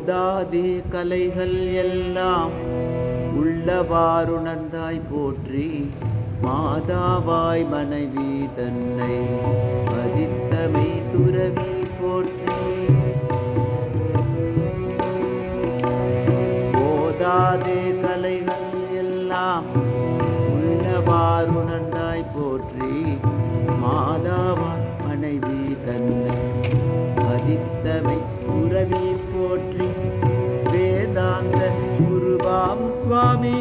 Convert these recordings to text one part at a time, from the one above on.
ஓதாதே கலைகள் எல்லாம் உள்ளவாறுணர்ந்தாய் போற்றி. மாதாவாய் மனைவி தன்னை மதித்தமை துறவி போற்றி. ஓதாதே கலைகள் எல்லாம் உள்ளவாறுணர்ந்தாய் போற்றி. மாதாவாய் மனைவி தன்னை மதித்தமை துறவி போற்றி. வேதாந்த குருவாம் சுவாமி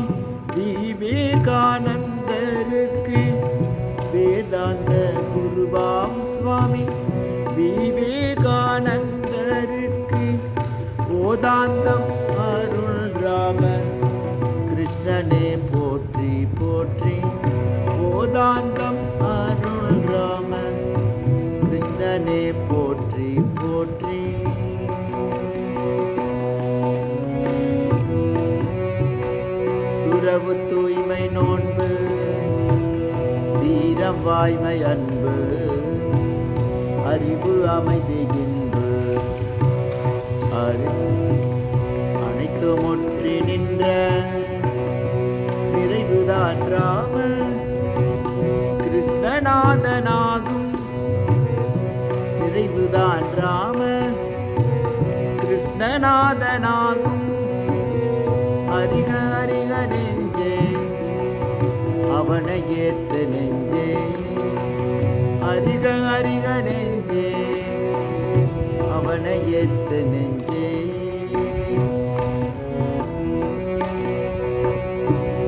விவேகானந்தருக்கு. வேதாந்த குருவாம் சுவாமி விவேகானந்தருக்கு. ஓதாந்தம் அருள் ராம கிருஷ்ணனே போற்றி போற்றி. ஓதாந்தம் அருள் ராம கிருஷ்ணனே போற்றி போற்றி. துறவு தூய்மை நோன்பு தீரம் வாய்மை அன்பு அறிவு அமைதி இன்பு அனைத்து முற்றி நின்ற நிறைவுதான் ராம கிருஷ்ணநாதனாகும். நிறைவுதான் ராம கிருஷ்ணநாதனாகும். அறிக அறிக நெஞ்சே அவனை ஏத்து நெஞ்சே. அறிக அறிக நெஞ்சே அவனை ஏத்து நெஞ்சே.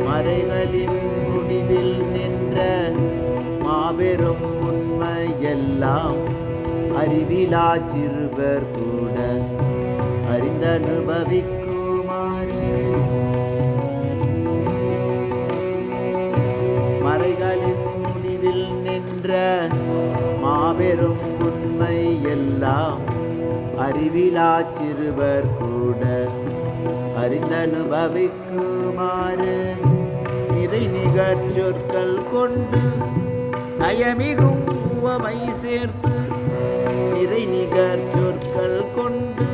மறைகளின் முடிவில் நின்ற மாபெரும் உண்மையெல்லாம் அறிவிலா சிறுவர் கூட அறிந்தனுபவிக்குமாறு. மறைகளின் முடிவில் நின்ற மாபெரும் உண்மை எல்லாம் அறிவிலா சிறுவர் கூட அறிந்தனுபவிக்குமாறு. நிறை நிகர் சொற்கள் கொண்டு நயமிகும் உவமை சேர்த்து. நிறை நிகர் சொற்கள் கொண்டு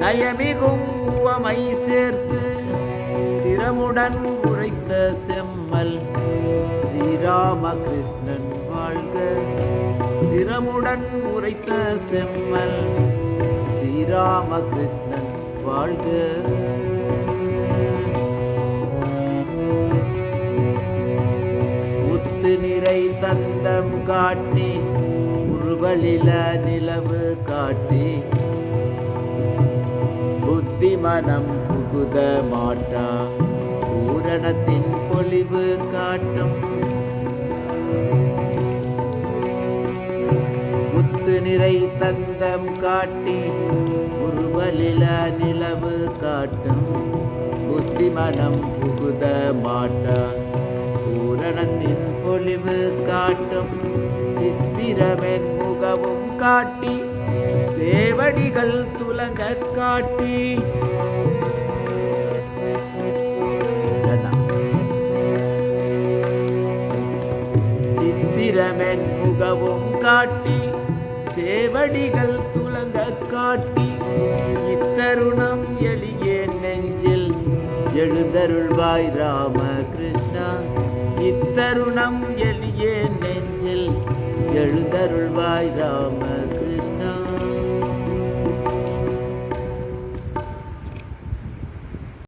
நயமிகும் உவமை சேர்த்து. திறமுடன் உரைத்த செம்மல் ஸ்ரீராமகிருஷ்ணன் வாழ்க. திறமுடன் உரைத்த செம்மல் ஸ்ரீராமகிருஷ்ணன் வாழ்க. முத்து நிறை தந்தம் காட்டி உருவலில நிலவு காட்டி. புத்தி மனம் புகுத மாட்டா பூரணத்தின் பொலிவு காட்டும். முத்து நிறை தந்தம் காட்டி உருவலில நிலவு காட்டும். புத்தி மனம் புகுத மாட்டா பூரணத்தின் பொலிவு காட்டும். சித்திரமென் முகமும் காட்டி சேவடிகள் துலங்க காட்டி. சித்திரமென் முகமும் காட்டி சேவடிகள் துலங்க காட்டி. இத்தருணம் எளியே நெஞ்சில் எழுந்தருள்வாய் ராம கிருஷ்ணா. இத்தருணம் எளியே நெஞ்சில் எழுந்தருள்வாய் ராம